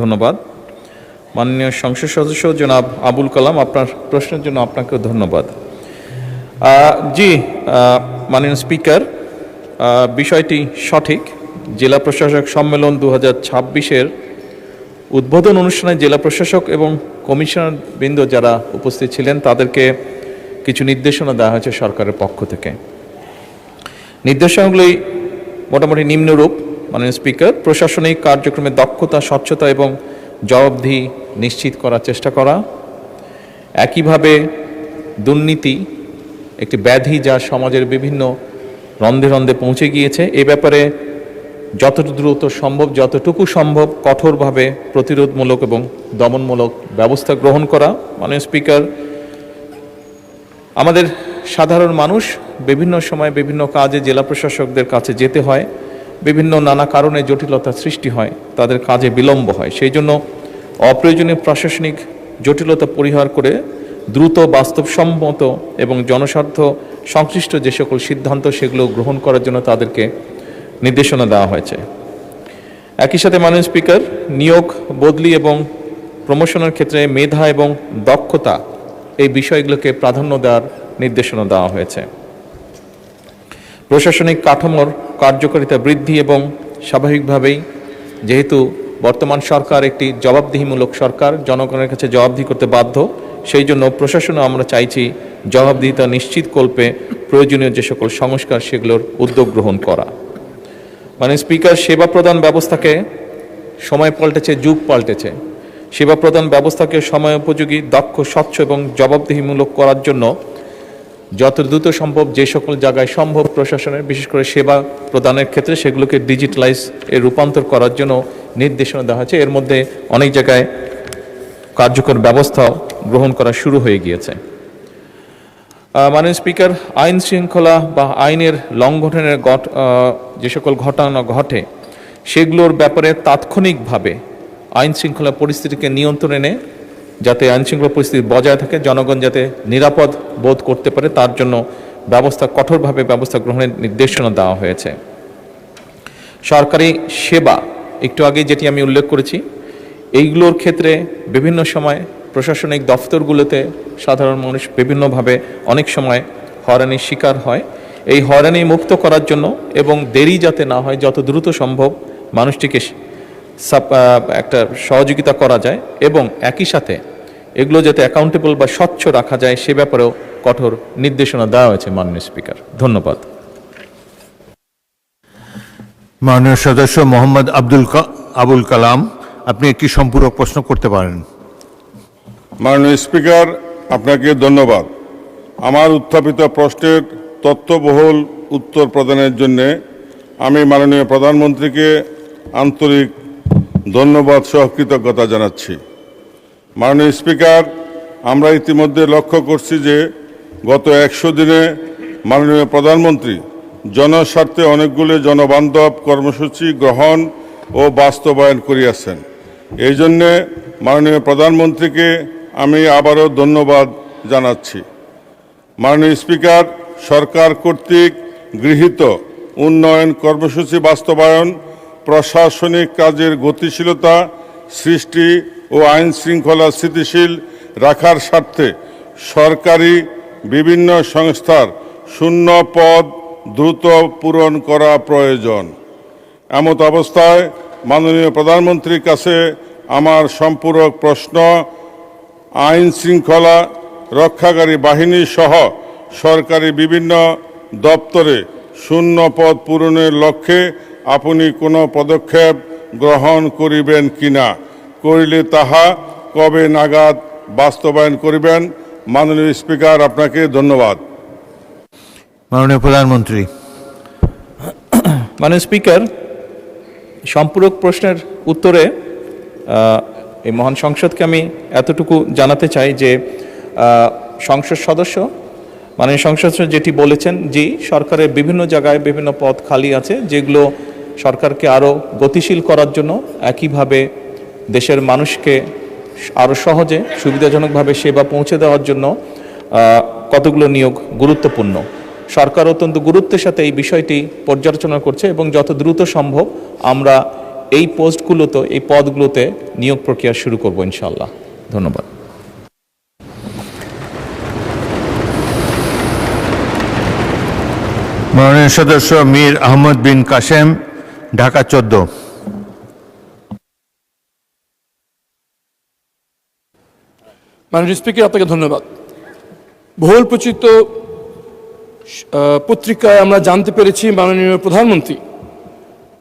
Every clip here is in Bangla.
ধন্যবাদ। মাননীয় সংসদ সদস্য জনাব আবুল কালাম, আপনার প্রশ্নের জন্য আপনাকেও ধন্যবাদ। জি, মাননীয় স্পিকার, বিষয়টি সঠিক। জেলা প্রশাসক সম্মেলন 2026-এর উদ্বোধন অনুষ্ঠানে জেলা প্রশাসক এবং কমিশনার বৃন্দ যারা উপস্থিত ছিলেন তাদেরকে কিছু নির্দেশনা দেওয়া হয়েছে সরকারের পক্ষ থেকে। নির্দেশনাগুলি মোটামুটি নিম্নরূপ। মাননীয় স্পিকার, প্রশাসনিক কার্যক্রমে দক্ষতা, স্বচ্ছতা এবং জবাবদিহি নিশ্চিত করার চেষ্টা করা। একইভাবে দুর্নীতি একটি ব্যাধি যা সমাজের বিভিন্ন রন্ধে রন্ধে পৌঁছে গিয়েছে, এ ব্যাপারে যত দ্রুত সম্ভব, যতটুকু সম্ভব কঠোরভাবে প্রতিরোধমূলক এবং দমনমূলক ব্যবস্থা গ্রহণ করা। মাননীয় স্পিকার, আমাদের সাধারণ মানুষ বিভিন্ন সময় বিভিন্ন কাজে জেলা প্রশাসকদের কাছে যেতে হয়, বিভিন্ন নানা কারণে জটিলতার সৃষ্টি হয়, তাদের কাজে বিলম্ব হয়। সেই জন্য অপ্রয়োজনীয় প্রশাসনিক জটিলতা পরিহার করে দ্রুত, বাস্তবসম্মত এবং জনস্বার্থ সংশ্লিষ্ট যে সকল সিদ্ধান্ত সেগুলো গ্রহণ করার জন্য তাদেরকে নির্দেশনা দেওয়া হয়েছে। একই সাথে মাননীয় স্পিকার, নিয়োগ, বদলি এবং প্রমোশনের ক্ষেত্রে মেধা এবং দক্ষতা এই বিষয়গুলোকে প্রাধান্য দেওয়ার নির্দেশনা দেওয়া হয়েছে। প্রশাসনিক কাঠামোর কার্যকারিতা বৃদ্ধি এবং স্বাভাবিকভাবেই যেহেতু বর্তমান সরকার একটি জবাবদিহিমূলক সরকার, জনগণের কাছে জবাবদিহি করতে বাধ্য, সেই জন্য প্রশাসনে আমরা চাইছি জবাবদিহিতা নিশ্চিতকল্পে প্রয়োজনীয় যে সকল সংস্কার সেগুলোর উদ্যোগ গ্রহণ করা। মানে স্পিকার, সেবা প্রদান ব্যবস্থাকে সময় পাল্টেছে, যুগ পাল্টেছে। সেবা প্রদান ব্যবস্থাকে সময় উপযোগী, দক্ষ, স্বচ্ছ এবং জবাবদিহিমূলক করার জন্য যত দ্রুত সম্ভব যে সকল জায়গায় সম্ভব প্রশাসনের, বিশেষ করে সেবা প্রদানের ক্ষেত্রে সেগুলোকে ডিজিটালাইজ এর রূপান্তর করার জন্য নির্দেশনা দেওয়া হয়েছে। এর মধ্যে অনেক জায়গায় কার্যকর ব্যবস্থাও গ্রহণ করা শুরু হয়ে গিয়েছে। মাননীয় স্পিকার, আইন শৃঙ্খলা বা আইনের লঙ্ঘনের যে সকল ঘটনা ঘটে সেগুলোর ব্যাপারে তাৎক্ষণিকভাবে আইন শৃঙ্খলা পরিস্থিতিকে নিয়ন্ত্রণে এনে যাতে আইন শৃঙ্খলা পরিস্থিতি বজায় থাকে, জনগণ যাতে নিরাপদ বোধ করতে পারে তার জন্য কঠোরভাবে ব্যবস্থা গ্রহণের নির্দেশনা দেওয়া হয়েছে। সরকারি সেবা, একটু আগে যেটি আমি উল্লেখ করেছি, এইগুলোর ক্ষেত্রে বিভিন্ন সময় প্রশাসনিক দফতরগুলোতে সাধারণ মানুষ বিভিন্নভাবে অনেক সময় হয়রানির শিকার হয়। এই হয়রানি মুক্ত করার জন্য এবং দেরি যাতে না হয়, যত দ্রুত সম্ভব মানুষটিকে একটা সহযোগিতা করা যায় এবং একই সাথে এগুলো যাতে অ্যাকাউন্টেবল বা স্বচ্ছ রাখা যায় সে ব্যাপারেও কঠোর নির্দেশনা দেওয়া হয়েছে। মাননীয় স্পিকার, ধন্যবাদ। মাননীয় সদস্য মোহাম্মদ আবুল কালাম, আপনি একটি সম্পূরক প্রশ্ন করতে পারেন। মাননীয় স্পিকার, আপনাকে ধন্যবাদ। আমার উত্থাপিত প্রশ্নের তথ্যবহুল উত্তর প্রদানের জন্য আমি মাননীয় প্রধানমন্ত্রীকে আন্তরিক ধন্যবাদ সহ কৃতজ্ঞতা জানাচ্ছি। মাননীয় স্পিকার, আমরা ইতিমধ্যে লক্ষ্য করছি যে গত 100 দিনে মাননীয় প্রধানমন্ত্রী জনস্বার্থে অনেকগুলো জনবান্ধব কর্মসূচি গ্রহণ ও বাস্তবায়ন করিয়াছেন। এই জন্যে মাননীয় প্রধানমন্ত্রীকে আমি আবারও ধন্যবাদ জানাচ্ছি। মাননীয় স্পিকার, সরকার কর্তৃক গৃহীত উন্নয়ন কর্মসূচি বাস্তবায়ন, প্রশাসনিক কাজের গতিশীলতা সৃষ্টি ও আইন শৃঙ্খলা স্থিতিশীল রাখার স্বার্থে সরকারি বিভিন্ন সংস্থার শূন্য পদ দ্রুত পূরণ করা প্রয়োজন। এমত অবস্থায় মাননীয় প্রধানমন্ত্রীর কাছে আমার সম্পূরক প্রশ্ন, আইন শৃঙ্খলা রক্ষাকারী বাহিনী সহ সরকারি বিভিন্ন দপ্তরে শূন্য পদ পূরণের লক্ষ্যে আপনি কোনো পদক্ষেপ গ্রহণ করিবেন কিনা, করিলে তাহা কবে নাগাদ বাস্তবায়ন করিবেন? মাননীয় স্পিকার, আপনাকে ধন্যবাদ। মাননীয় প্রধানমন্ত্রী। মাননীয় স্পিকার, সম্পূরক প্রশ্নের উত্তরে এই মহান সংসদকে আমি এতটুকু জানাতে চাই যে সংসদ সদস্য মাননীয় সংসদ যেটি বলেছেন, জি, সরকারের বিভিন্ন জায়গায় বিভিন্ন পদ খালি আছে যেগুলো সরকারকে আরও গতিশীল করার জন্য, একইভাবে দেশের মানুষকে আরও সহজে সুবিধাজনকভাবে সেবা পৌঁছে দেওয়ার জন্য কতগুলো নিয়োগ গুরুত্বপূর্ণ। সরকার অত্যন্ত গুরুত্বের সাথে এই বিষয়টি পর্যালোচনা করছে এবং যত দ্রুত সম্ভব আমরা এই পোস্টগুলোতে, এই পদগুলোতে নিয়োগ প্রক্রিয়া শুরু করব ইনশাআল্লাহ। ধন্যবাদ। মাননীয় সদস্য মীর আহমদ বিন কাসেম, ঢাকা 14। মাননীয় স্পিকার, আপনাকে ধন্যবাদ। বহুল প্রচিত পত্রিকায় আমরা জানতে পেরেছি মাননীয় প্রধানমন্ত্রী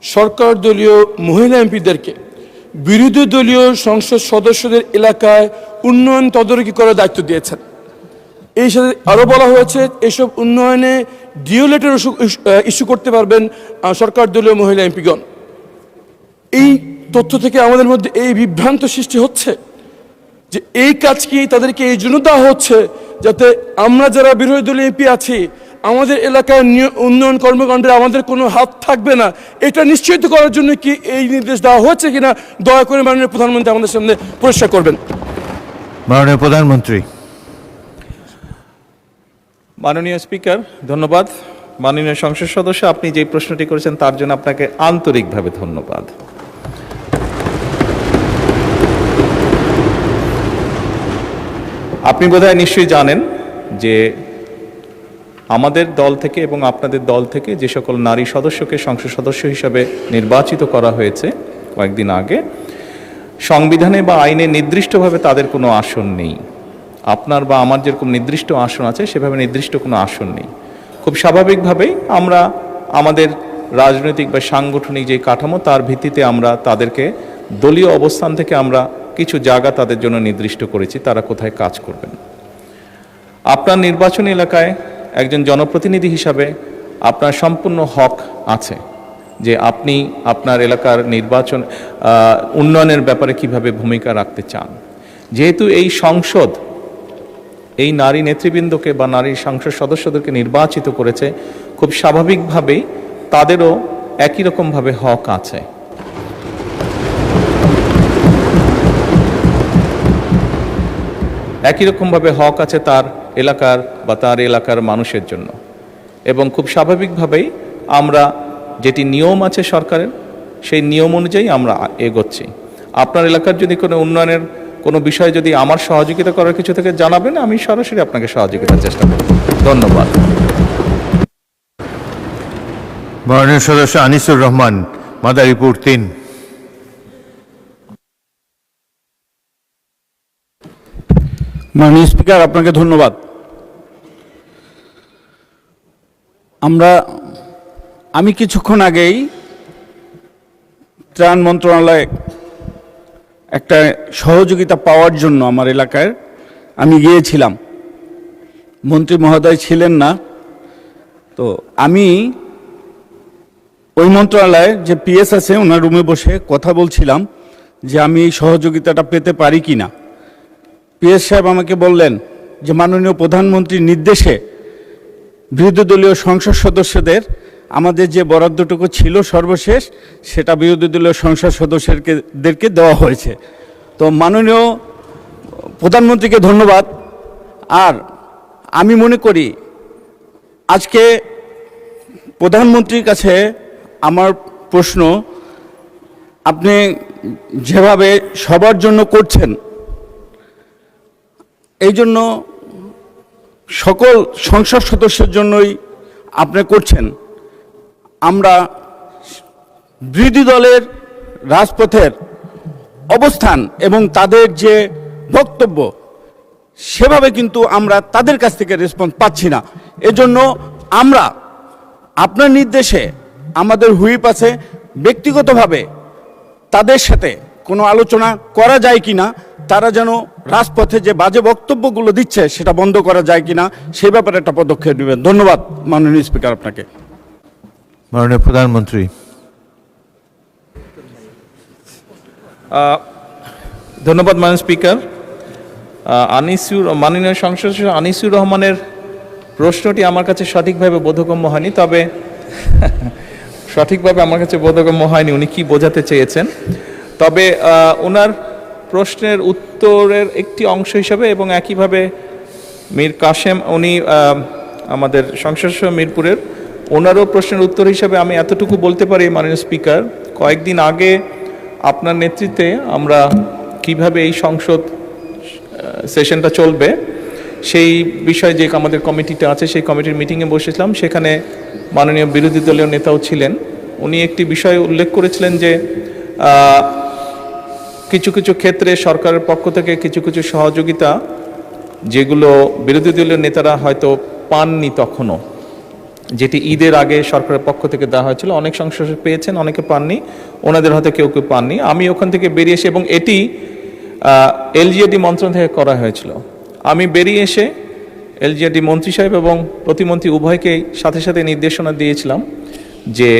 সরকার দলীয় মহিলা এমপিদেরকে বিরোধী দলীয় সংসদ সদস্যদের এলাকায় উন্নয়ন তদারকি করার দায়িত্ব দিয়েছেন। এই সাথে আরও বলা হয়েছে এসব উন্নয়নে ডিও লেটার ইস্যু করতে পারবেন সরকার দলীয় মহিলা এমপিগণ। এই তথ্য থেকে আমাদের মধ্যে এই বিভ্রান্ত সৃষ্টি হচ্ছে যে এই কাজ কি তাদেরকে এই জন্য দেওয়া হচ্ছে যাতে আমরা যারা বিরোধী দলীয় এমপি আছি আমাদের এলাকার উন্নয়ন কর্মকাণ্ডে আমাদের কোনো হাত থাকবে না, এটা নিশ্চিত করার জন্য কি এই নির্দেশ দেওয়া হচ্ছে কিনা দয়া করে মাননীয় প্রধানমন্ত্রী আমাদের সামনে পরিষ্কার করবেন। মাননীয় প্রধানমন্ত্রী। মাননীয় স্পিকার, ধন্যবাদ। মাননীয় সংসদ সদস্য, আপনি যে প্রশ্নটি করেছেন তার জন্য আপনাকে আন্তরিকভাবে ধন্যবাদ। আপনি বোধহয় নিশ্চয়ই জানেন যে আমাদের দল থেকে এবং আপনাদের দল থেকে যে সকল নারী সদস্যকে সংসদ সদস্য হিসাবে নির্বাচিত করা হয়েছে কয়েকদিন আগে, সংবিধানে বা আইনে নির্দিষ্টভাবে তাদের কোনো আসন নেই। আপনার বা আমার যেরকম নির্দিষ্ট আসন আছে সেভাবে নির্দিষ্ট কোনো আসন নেই। খুব স্বাভাবিকভাবেই আমরা আমাদের রাজনৈতিক বা সাংগঠনিক যে কাঠামো তার ভিত্তিতে আমরা তাদেরকে দলীয় অবস্থান থেকে আমরা কিছু জায়গা তাদের জন্য নির্দিষ্ট করেছি তারা কোথায় কাজ করবেন। আপনার নির্বাচনী এলাকায় একজন জনপ্রতিনিধি হিসাবে আপনার সম্পূর্ণ হক আছে যে আপনি আপনার এলাকার নির্বাচন উন্নয়নের ব্যাপারে কিভাবে ভূমিকা রাখতে চান। যেহেতু এই সংসদ এই নারী নেতৃবৃন্দকে বা নারী সংসদ সদস্যদেরকে নির্বাচিত করেছে, খুব স্বাভাবিকভাবেই তাদেরও একই রকমভাবে হক আছে। একই রকমভাবে হক আছে তার এলাকার বা তার এলাকার মানুষের জন্য, এবং খুব স্বাভাবিকভাবেই আমরা যেটি নিয়ম আছে সরকারের সেই নিয়ম অনুযায়ী আমরা এগোচ্ছি। আপনার এলাকার যদি কোনো উন্নয়নের কোনো বিষয় যদি আমার সহযোগিতা করার কিছু থেকে জানাবেন, আমি সরাসরি আপনাকে সহযোগিতার চেষ্টা করব। ধন্যবাদ। মাননীয় সদস্য আনিসুর রহমান, মাদারীপুর 3। মাননীয় স্পিকার, আপনাকে ধন্যবাদ। আমি কিছুক্ষণ আগেই ত্রাণ মন্ত্রণালয়ে একটা সহযোগিতা পাওয়ার জন্য আমার এলাকায় আমি গিয়েছিলাম। মন্ত্রী মহোদয় ছিলেন না, তো আমি ওই মন্ত্রণালয়ে যে পিএস আছে ওনার রুমে বসে কথা বলছিলাম যে আমি এই সহযোগিতাটা পেতে পারি কি না। পিএস সাহেব আমাকে বললেন যে মাননীয় প্রধানমন্ত্রীর নির্দেশে বিরোধী দলীয় সংসদ সদস্যদের আমাদের যে বরাদ্দটুকু ছিল সর্বশেষ সেটা বিরোধী দলীয় সংসদ সদস্যদেরকে দেওয়া হয়েছে। তো মাননীয় প্রধানমন্ত্রীকে ধন্যবাদ। আর আমি মনে করি আজকে প্রধানমন্ত্রীর কাছে আমার প্রশ্ন, আপনি যেভাবে সবার জন্য করছেন এই জন্য সকল সংসদ সদস্যের জন্যই আপনি করছেন। আমরা বিরোধী দলের রাজপথের অবস্থান এবং তাদের যে বক্তব্য সেভাবে কিন্তু আমরা তাদের কাছ থেকে রেসপন্স পাচ্ছি না। এজন্য আমরা আপনার নির্দেশে আমাদের হুইপ আছে, ব্যক্তিগতভাবে তাদের সাথে কোনো আলোচনা করা যায় কিনা, তারা যেন রাজপথে যে বাজে বক্তব্যগুলো দিচ্ছে সেটা বন্ধ করা যায় কিনা সেই ব্যাপারে একটা পদক্ষেপ নেবেন। ধন্যবাদ মাননীয় স্পিকার আপনাকে। মাননীয় প্রধানমন্ত্রী। ধন্যবাদ মাননীয় স্পিকার। মাননীয় সংসদ সদস্য আনিসুর রহমানের প্রশ্নটি আমার কাছে সঠিকভাবে বোধগম্য হয়নি, তবে সঠিকভাবে আমার কাছে বোধগম্য হয়নি উনি কি বোঝাতে চেয়েছেন। তবে ওনার প্রশ্নের উত্তরের একটি অংশ হিসাবে এবং একইভাবে মীর কাসেম উনি আমাদের সংসদ সদস্য মিরপুরের, ওনারও প্রশ্নের উত্তর হিসাবে আমি এতটুকু বলতে পারি মাননীয় স্পিকার, কয়েকদিন আগে আপনার নেতৃত্বে আমরা কিভাবে এই সংসদ সেশনটা চলবে সেই বিষয়ে যে আমাদের কমিটিটা আছে সেই কমিটির মিটিংয়ে বসেছিলাম। সেখানে মাননীয় বিরোধী দলীয় নেতাও ছিলেন। উনি একটি বিষয় উল্লেখ করেছিলেন যে কিছু কিছু ক্ষেত্রে সরকারের পক্ষ থেকে কিছু কিছু সহযোগিতা যেগুলো বিরোধী দলীয় নেতারা হয়তো পাননি তখনও, যেটি ঈদের আগে সরকারের পক্ষ থেকে দেওয়া হয়েছিল, অনেক সংসদ পেয়েছেন, অনেকে পাননি, ওনাদের হয়তো কেউ কেউ পাননি। আমি ওখান থেকে বেরিয়ে এসে, এবং এটি এলজিএডি মন্ত্রণালয় থেকে করা হয়েছিল, আমি বেরিয়ে এসে এলজিএডি মন্ত্রী সাহেব এবং প্রতিমন্ত্রী উভয়কেই সাথে সাথে নির্দেশনা দিয়েছিলাম যে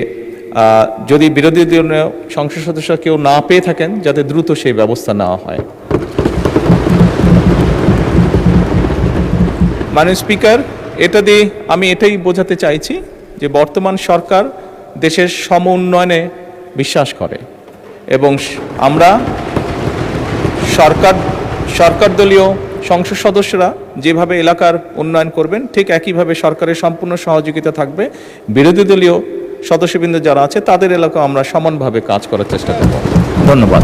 যদি বিরোধী দলীয় সংসদ সদস্য কেউ না পেয়ে থাকেন যাতে দ্রুত সেই ব্যবস্থা নেওয়া হয়। মাননীয় স্পিকার, এটা দিয়ে আমি এটাই বোঝাতে চাইছি যে বর্তমান সরকার দেশের সম উন্নয়নে বিশ্বাস করে এবং আমরা সরকার দলীয় সংসদ সদস্যরা যেভাবে এলাকার উন্নয়ন করবেন ঠিক একইভাবে সরকারের সম্পূর্ণ সহযোগিতা থাকবে। বিরোধী দলীয় সদস্যবৃন্দ যারা আছে তাদের এলাকাও আমরা সমানভাবে কাজ করার চেষ্টা করব। ধন্যবাদ।